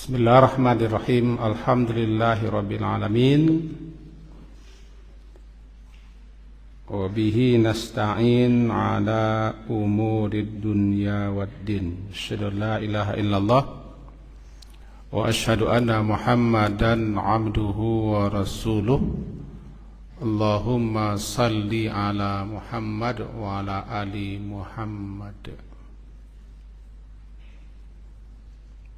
Bismillahirrahmanirrahim. Alhamdulillahirabbil alamin. Wa bihi nasta'in ala umurid dunya waddin. Asyhadu an la ilaha illallah wa asyhadu anna Muhammadan abduhu wa rasuluh. Allahumma salli ala Muhammad wa ala ali Muhammad.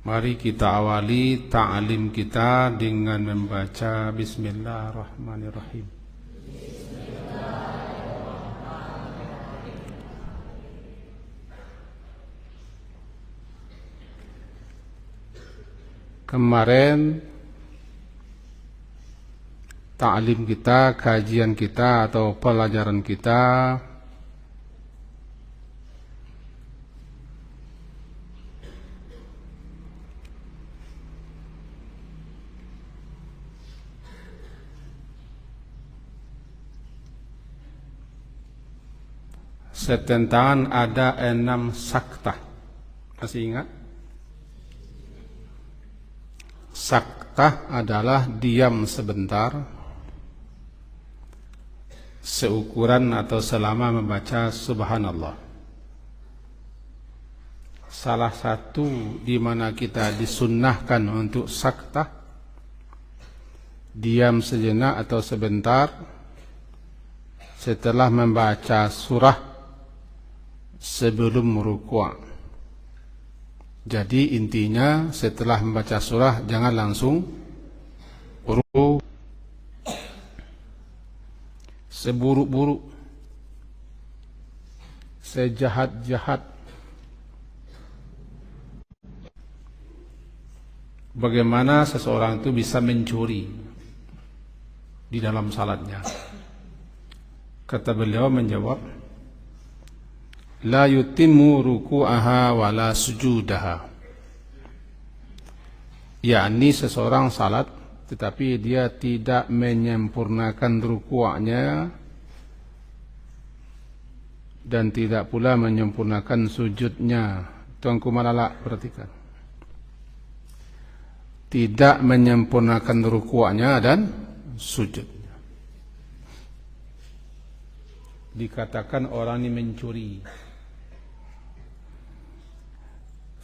Mari kita awali ta'lim kita dengan membaca Bismillahirrahmanirrahim. Kemarin ta'lim kita, kajian kita atau pelajaran kita tentang ada 6 saktah. Masih ingat? Saktah adalah diam sebentar seukuran atau selama membaca subhanallah. Salah satu di mana kita disunnahkan untuk saktah, diam sejenak atau sebentar setelah membaca surah sebelum rukuk. Jadi intinya setelah membaca surah jangan langsung rukuk, seburuk-buruk, sejahat-jahat bagaimana seseorang itu bisa mencuri di dalam salatnya. Kata beliau menjawab, la yutimmu ruku'aha wa la sujudaha. Yakni seseorang salat tetapi dia tidak menyempurnakan ruku'nya dan tidak pula menyempurnakan sujudnya. Tuanku Malala, perhatikan. Tidak menyempurnakan ruku'nya dan sujudnya. Dikatakan orang ini mencuri.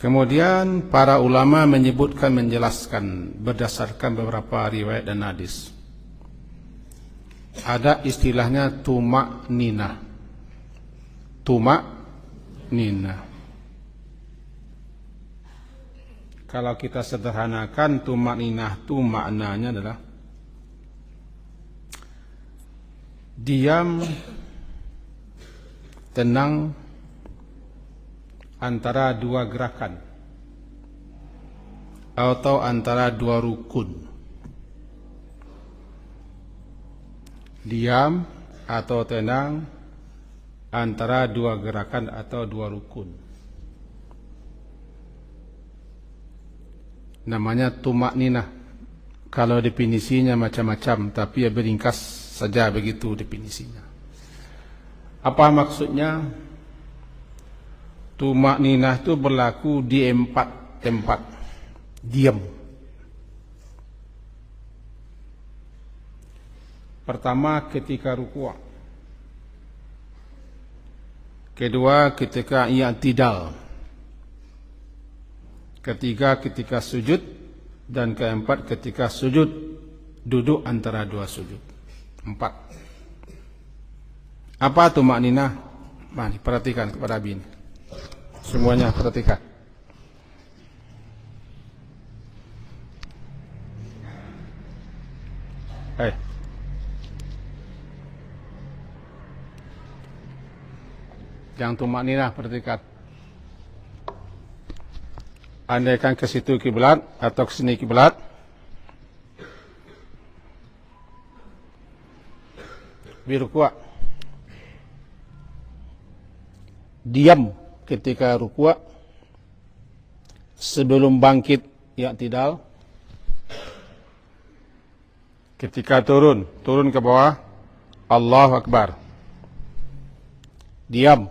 Kemudian para ulama menyebutkan, menjelaskan berdasarkan beberapa riwayat dan hadis. Ada istilahnya tumak ninah. Tumak ninah. Kalau kita sederhanakan, tumak ninah itu maknanya adalah diam, tenang antara dua gerakan atau antara dua rukun. Diam atau tenang antara dua gerakan atau dua rukun. Namanya tumak ninah. Kalau definisinya macam-macam, tapi ya beringkas saja begitu definisinya. Apa maksudnya? Tumak ninah itu berlaku di 4 tempat. Diam. Pertama ketika rukuk. Kedua ketika i'tidal. Ketiga ketika sujud. Dan keempat ketika sujud duduk antara dua sujud. 4. Apa tumak ninah? Mari perhatikan kepada Abi ini. Semuanya perhatikan. Yang tumak ninah perhatikan. Andaikan ke situ kiblat atau ke sini kiblat, birukuk. Diam ketika rukuk, sebelum bangkit i'tidal, ketika turun ke bawah, Allahu Akbar. Diam.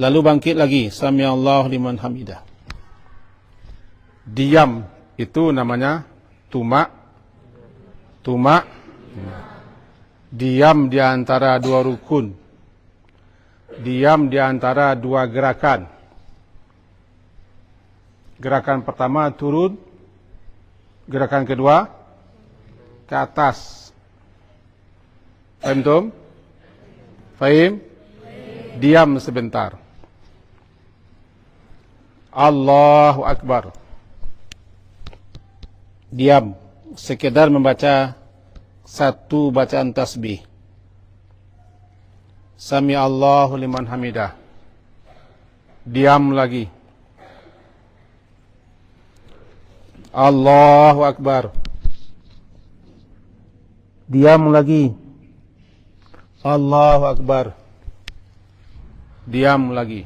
Lalu bangkit lagi, Sami'allahu liman hamidah. Diam itu namanya tumak. Diam di antara dua rukun. Diam di antara dua gerakan. Gerakan pertama turun, gerakan kedua ke atas. Faham tum? Fahim? Diam sebentar. Allahu Akbar. Diam. Sekedar membaca satu bacaan tasbih. Sami Allahu liman hamidah. Diam lagi. Allahu Akbar. Diam lagi. Allahu Akbar. Diam lagi.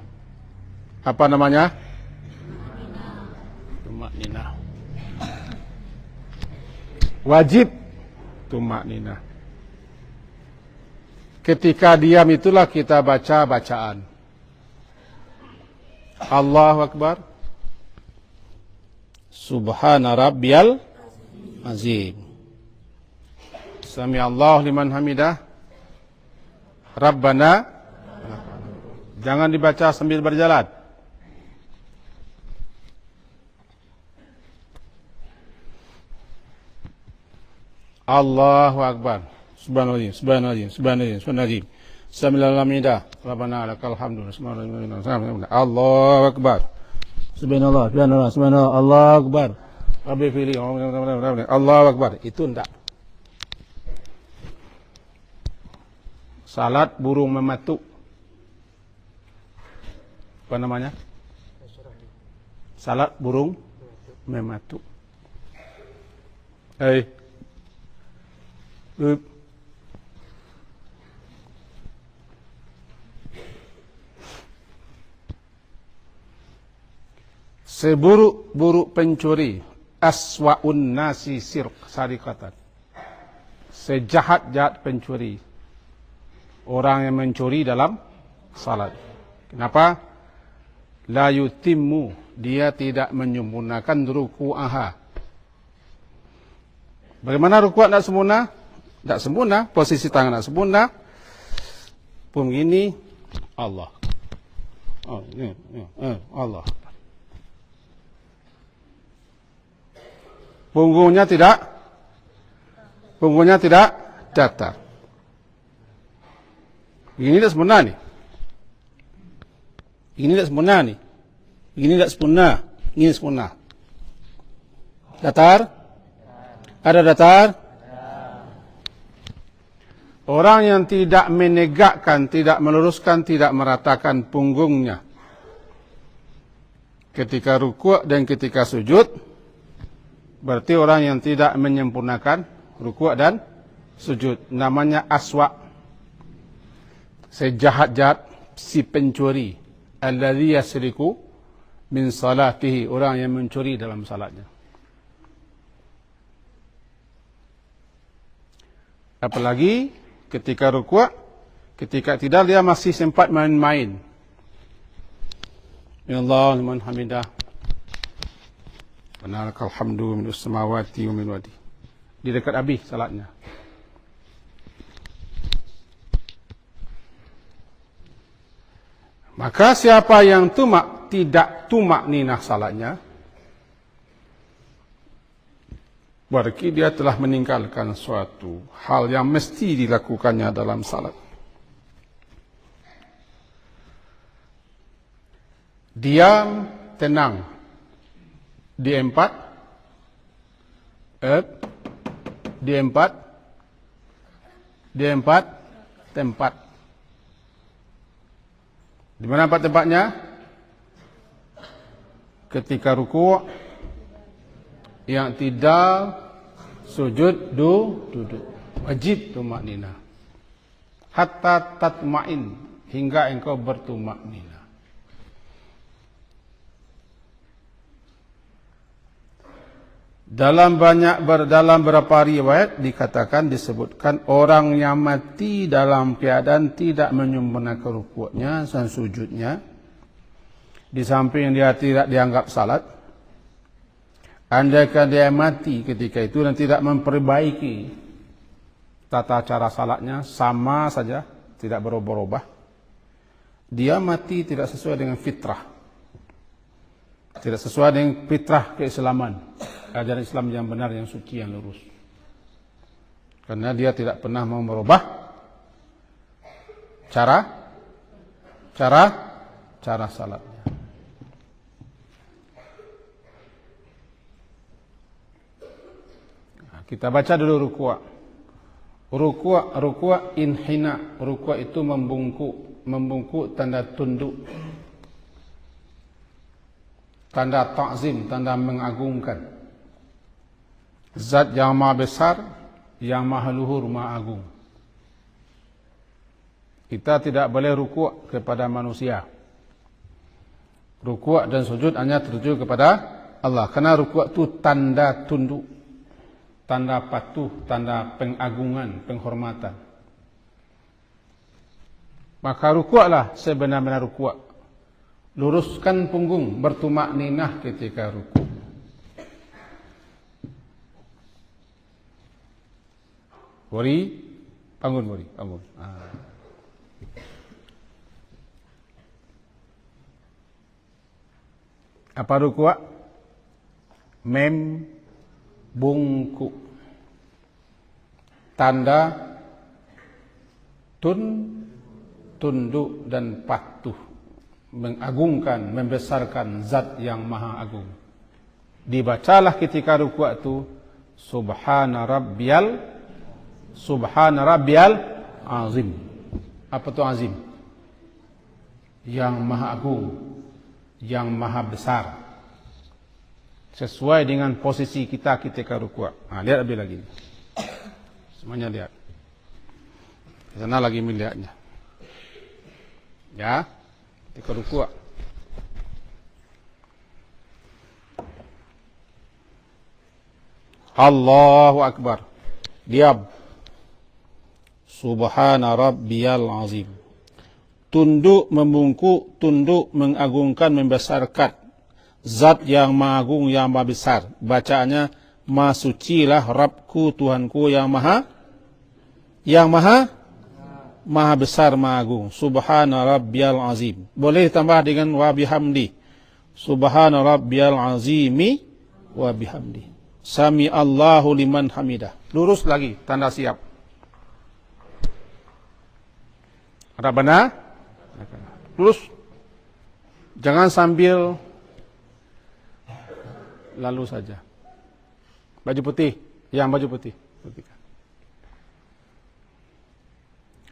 Apa namanya? Tumak nina. Wajib tumak nina. Ketika diam itulah kita baca bacaan. Allahu Akbar. Subhana rabbiyal azim. Sami Allahu liman hamidah. Rabbana. Jangan dibaca sambil berjalan. Allahu Akbar. Subhanallah, subhanallah, subhanallah, subhanallah. Bismillahirrahmanirrahim. Rabbana lakal hamdu. Allahu Akbar. Subhanallah, subhanallah, subhanallah. Allahu Akbar. Rabbi fili. Allahu Akbar. Itu enggak. Salat burung mematuk. Apa namanya? Salat burung mematuk. Seburuk-buruk pencuri, aswa'un nasi sarikatan. Sejahat-jahat pencuri, orang yang mencuri dalam salat. Kenapa? La yutimmu, dia tidak menyempurnakan ruku'aha. Bagaimana ruku' tidak sempurna? Tidak sempurna, posisi tangan tidak sempurna. Pun begini, Allah. Allah. Punggungnya tidak datar. Ini tidak sempurna nih. Ini tidak sempurna nih. Ini tidak sempurna. Ini sempurna. Datar? Ada datar? Orang yang tidak menegakkan, tidak meluruskan, tidak meratakan punggungnya ketika rukuk dan ketika sujud, berarti orang yang tidak menyempurnakan rukuk dan sujud. Namanya aswa. Sejahat-jahat si pencuri. Alladhi yasriku min salatihi. Orang yang mencuri dalam salatnya. Apalagi ketika rukuk, ketika tidak dia masih sempat main-main. Ya Allah liman hamidah. Banalakal hamdu min as-samawati wa min wadi. Di dekat habis salatnya. Maka siapa yang tidak tumak ninah salatnya, berarti dia telah meninggalkan suatu hal yang mesti dilakukannya dalam salat. Diam, tenang. Di empat tempat. Di mana empat tempatnya? Ketika rukuk, yang tidak sujud, duduk. Wajib tumak nina. Hatta tatma'in, hingga engkau bertumak nina. Dalam beberapa riwayat dikatakan, disebutkan orang yang mati dalam keadaan tidak menyempurnakan rukuknya dan sujudnya, di samping dia tidak dianggap salat, Andaikan dia mati ketika itu dan tidak memperbaiki tata cara salatnya, sama saja, tidak berubah-ubah, dia mati tidak sesuai dengan fitrah, tidak sesuai dengan fitrah keislaman, ajaran Islam yang benar, yang suci, yang lurus. Karena dia tidak pernah mau merubah cara salatnya. Kita baca dulu ruku'. Ruku' inhina. Ruku' itu membungkuk. Membungkuk tanda tunduk. Tanda ta'zim, tanda mengagungkan. Zat yang maha besar, yang maha luhur, maha agung. Kita tidak boleh ruku' kepada manusia. Ruku' dan sujud hanya tertuju kepada Allah. Karena ruku' itu tanda tunduk, tanda patuh, tanda pengagungan, penghormatan. Maka ruku'lah sebenar-benar ruku'. Luruskan punggung, bertumak ninah ketika ruku'. Wari, bangun wari, bangun. Apa ruku'? Bungkuk. Tanda tunduk dan patuh, mengagungkan, membesarkan zat yang maha agung. Dibacalah ketika ruku' itu Subhana Rabbiyal Azim. Apa itu azim? Yang maha agung, yang maha besar, sesuai dengan posisi kita ketika ruku'. Lihat lebih lagi. Semuanya lihat. Di sana lagi melihatnya. Ya, ketika ruku'. Allahu Akbar. Diam. Subhana Rabbiyal Azim. Tunduk membungkuk, tunduk mengagungkan, membesarkan zat yang maha agung, yang maha besar. Bacaannya, Maha sucilah Rabbku, Tuhanku yang maha besar, maha agung. Subhana Rabbiyal Azim. Boleh ditambah dengan wa bihamdi. Subhana Rabbiyal Azimi wa bihamdi. Sami Allahu liman hamidah. Lurus lagi, tanda siap. Rabbana, lurus. Jangan sambil lalu saja. Baju putih, yang baju putih. Putihkan.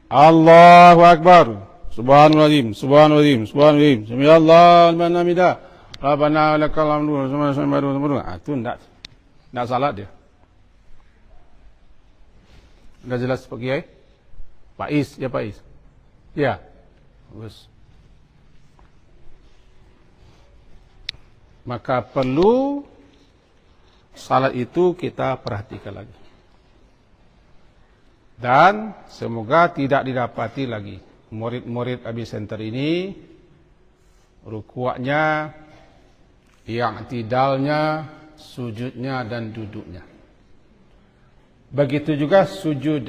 Allahu Akbar. Subhanallahim, subhanallahim, subhanallahim. Samiallahu liman hamidah. Rabbana lakal hamdu. Itu enggak salah dia. Enggak jelas Pak Kiai? Pak Is, ya Pak Is. Ya. Bagus. Maka perlu salat itu kita perhatikan lagi. Dan semoga tidak didapati lagi murid-murid Abi Center ini ruku'nya, i'tidalnya, sujudnya dan duduknya. Begitu juga sujud.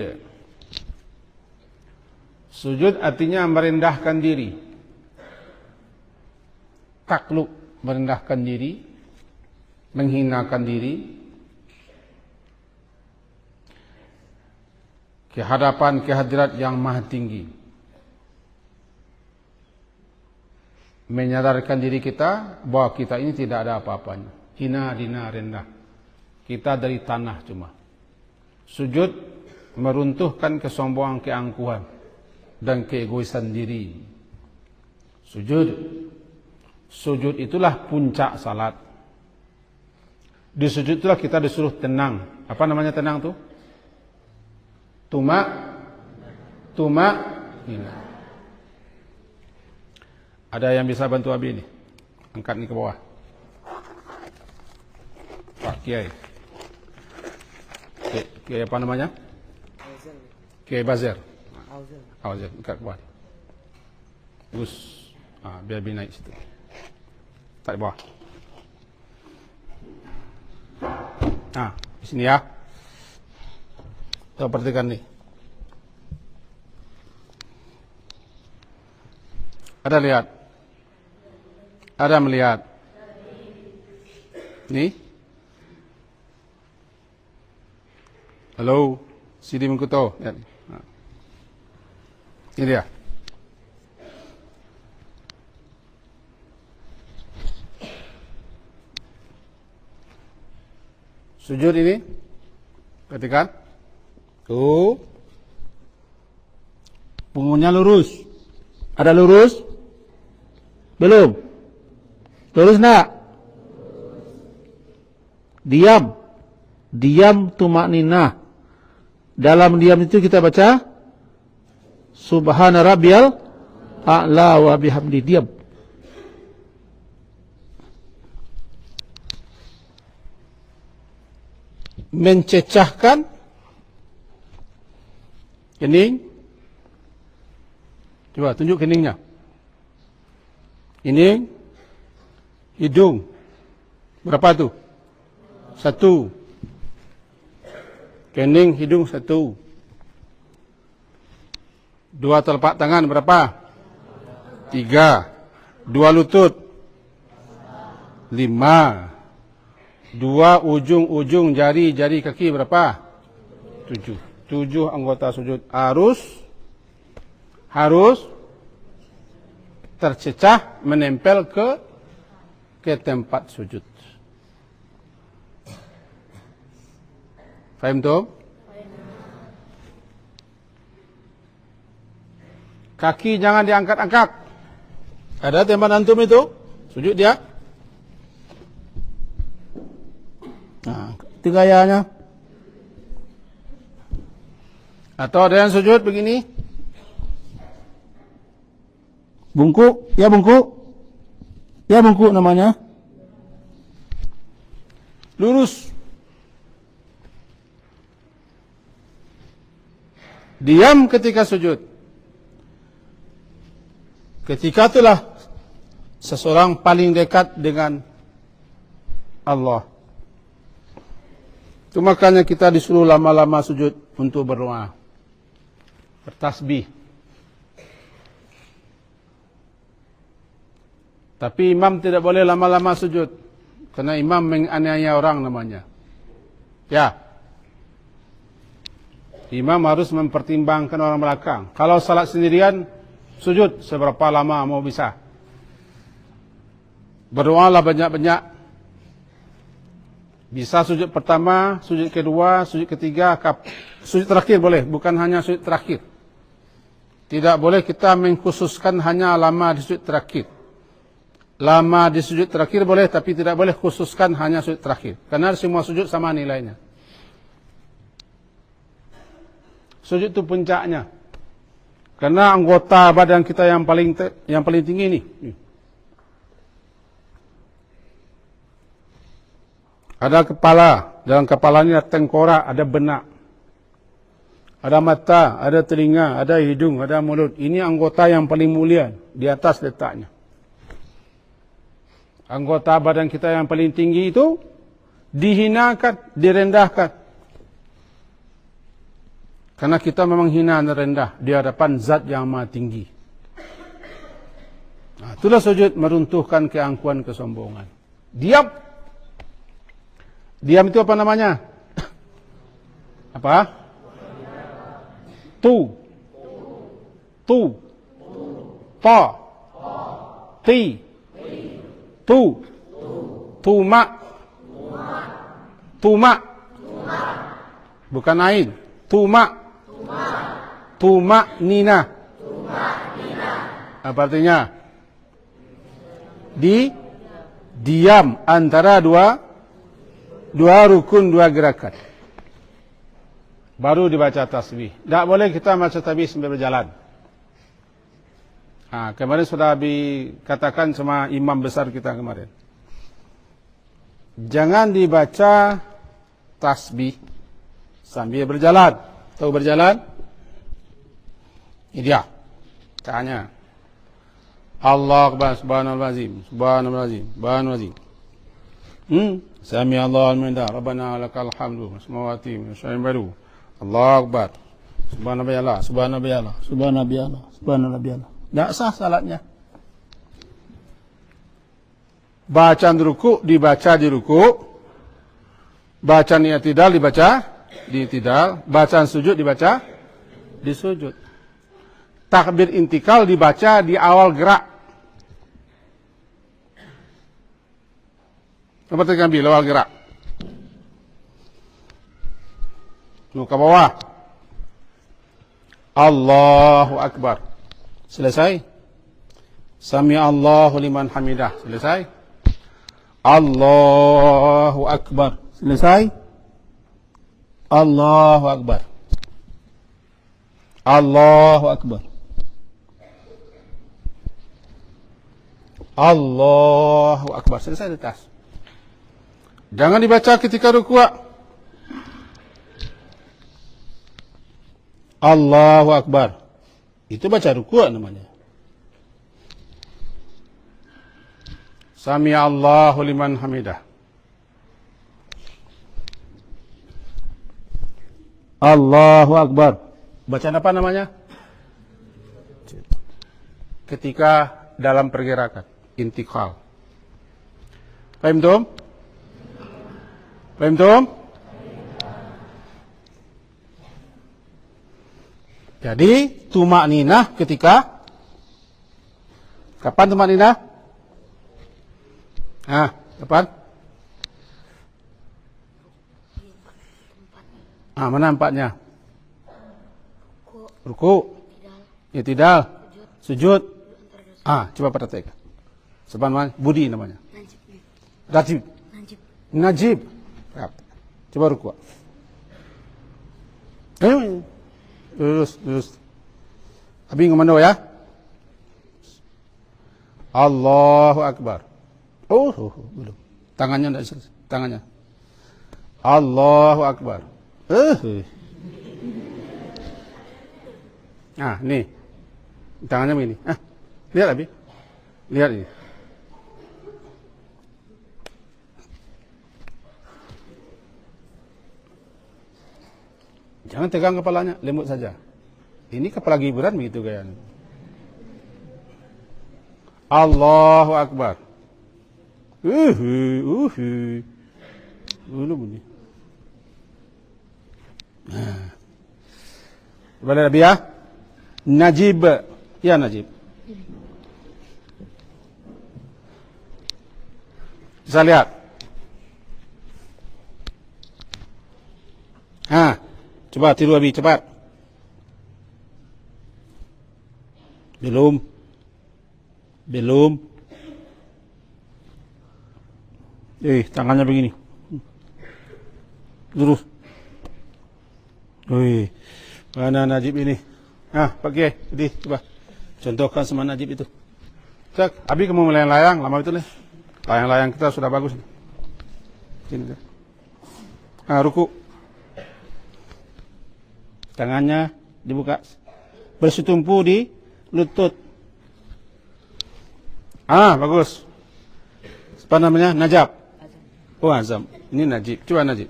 Sujud artinya merendahkan diri. Takluk, merendahkan diri, menghinakan diri ke hadapan kehadirat yang maha tinggi. Menyadarkan diri kita bahwa kita ini tidak ada apa-apanya. Hina, dina, rendah. Kita dari tanah cuma. Sujud meruntuhkan kesombongan, keangkuhan dan keegoisan diri. Sujud itulah puncak salat. Di sujud itulah kita disuruh tenang. Apa namanya tenang tuh? Tumak ini. Ada yang bisa bantu Abi ini? Angkat ini ke bawah. Pak Kiai. Kiai apa namanya? Kiai Bazir. Auzir. Angkat ke bawah. Bagus. Biar Abi naik situ. Tak di bawah. Nah, di sini ya. Coba perhatikan nih. Ada lihat? Ada melihat? Nih. Halo, Sidi Mengkuto. Lihat. Nah. Ini dia. Sujud ini. Perhatikan. Tuh. Punggungnya lurus. Ada lurus? Belum? Lurus enggak? Diam. Diam tumakninah. Dalam diam itu kita baca Subhana rabbiyal a'la wa bihamdi. Diam. Mencecahkan kening. Coba tunjuk keningnya. Kening, hidung. Berapa tuh? 1. Kening, hidung 1. 2 telapak tangan berapa? 3. 2 lutut 5. 2 ujung-ujung jari kaki berapa? 7. 7 anggota sujud harus tercecah menempel ke tempat sujud. Faham tuh? Kaki jangan diangkat-angkat. Ada tempat antum itu? Sujud dia. Nah, itu gayanya. Atau ada yang sujud begini. Bungkuk, ya bungkuk. Ya bungkuk namanya. Lurus. Diam ketika sujud. Ketika itulah seseorang paling dekat dengan Allah. Itu makanya kita disuruh lama-lama sujud untuk berdoa, bertasbih. Tapi imam tidak boleh lama-lama sujud, karena imam menganiaya orang namanya. Ya, imam harus mempertimbangkan orang belakang. Kalau salat sendirian, sujud seberapa lama mau bisa. Berdoalah banyak-banyak. Bisa sujud pertama, sujud kedua, sujud ketiga, sujud terakhir boleh, bukan hanya sujud terakhir. Tidak boleh kita mengkhususkan hanya lama di sujud terakhir. Lama di sujud terakhir boleh, tapi tidak boleh khususkan hanya sujud terakhir. Karena semua sujud sama nilainya. Sujud itu puncaknya. Karena anggota badan kita yang paling tinggi nih. Ada kepala, dalam kepala ini ada tengkorak, ada benak. Ada mata, ada telinga, ada hidung, ada mulut. Ini anggota yang paling mulia, di atas letaknya. Anggota badan kita yang paling tinggi itu dihinakan, direndahkan. Karena kita memang hina dan rendah di hadapan zat yang maha tinggi. Nah, itulah sujud meruntuhkan keangkuhan, kesombongan. Diam. Diam itu apa namanya? Apa? Tu. Ta. Ti. Tu. Tuma. Bukan ain. Tuma nina. Apa artinya? Diam antara dua rukun, 2 gerakan. Baru dibaca tasbih. Tak boleh kita baca tasbih sambil berjalan. Kemarin sudah dikatakan sama imam besar kita kemarin. Jangan dibaca tasbih sambil berjalan. Tahu berjalan? Ini dia. Tanya. Allah Akbar, subhanallah azim, subhanallah azim, subhanallah azim. Sami Allahu liman hamidah. Rabbana lakal hamdu. Samawati min syai'in baru. Allahu akbar. Subhanallah, subhanallah, subhanallah, subhanallah. Tidak sah salatnya. Bacaan ruku dibaca di ruku. Bacaan i'tidal dibaca di i'tidal. Bacaan sujud dibaca di sujud. Takbir intikal dibaca di awal gerak. Apa tadi ambil awal gerak? Ke bawah. Allahu akbar. Selesai. Sami Allahu liman hamidah. Selesai. Allahu akbar. Selesai. Allahu akbar. Allahu akbar. Allahu akbar. Selesai di atas. Jangan dibaca ketika rukuk. Allahu akbar. Itu baca rukuk namanya. Sami Allahu liman hamidah. Allahu akbar. Bacaan apa namanya? Ketika dalam pergerakan intikal. Paham tum? Paham tum? Jadi tumak ninah ketika kapan tumak ninah? Kapan? Mana empatnya? Ruku, i'tidal, sujud. Coba praktek. Sepan Budi namanya. Najib. Najib. Coba ruku. Lurus. Abi ngomong ya. Allahu akbar. Belum. Tangannya enggak selesai. Tangannya. Allahu akbar. Nih. Tangannya begini. Lihat Abi. Lihat ini. Jangan tegang kepalanya, lembut saja. Ini kepala hiburan begitu gayanya. Allahu akbar. Dulu bunyi. Coba lihat ya. Najib. Ya Najib. Bisa lihat. Coba tiru Abi, cepat. Belum. Tangannya begini. Lurus. Mana Najib ini? Pak Kiai, jadi coba contohkan sama Najib itu. Cek, Abi kamu melayang-layang, lama itu nih. Layang-layang kita sudah bagus. Sini. Ruku. Tangannya dibuka. Bersetumpu di lutut. Bagus. Apa namanya? Najab. Azam. Ini Najib. Coba Najib.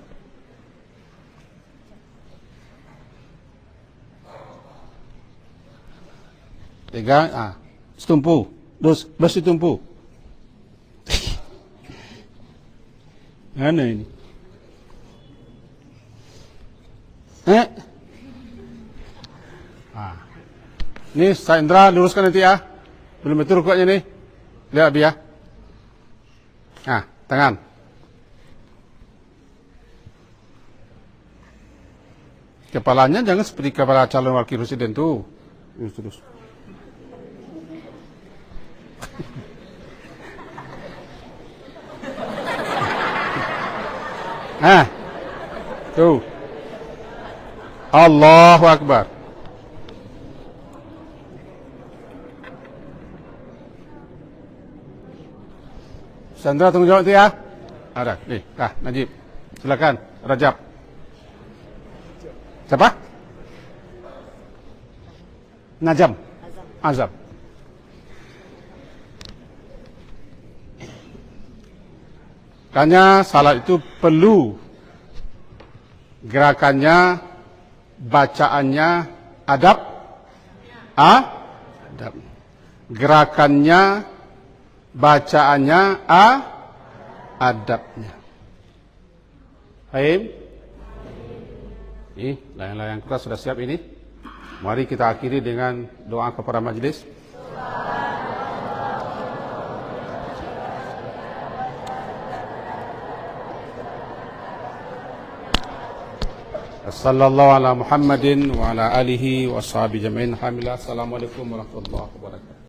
Pegang. Setumpu. Terus bersetumpu. Mana ini? Ini Saindra luruskan nanti ya. Belum betul rukuknya nih. Lihat Abi ya. Tangan. Kepalanya jangan seperti kepala calon wakil presiden tuh. Terus. Tuh. Allahu Akbar. Sandra tunggu jawab itu ya. Ada. Najib. Silakan. Rajab. Siapa? Najam. Azam. Makanya salat itu perlu gerakannya, bacaannya, adab, adab. Gerakannya, bacaannya, adabnya. Fahim? Ini layang-layang kita sudah siap ini. Mari kita akhiri dengan doa kepada majlis. Sallallahu ala Muhammadin wa ala alihi wa ashabihi jami'in. Alhamdulillah. Assalamualaikum warahmatullahi wabarakatuh.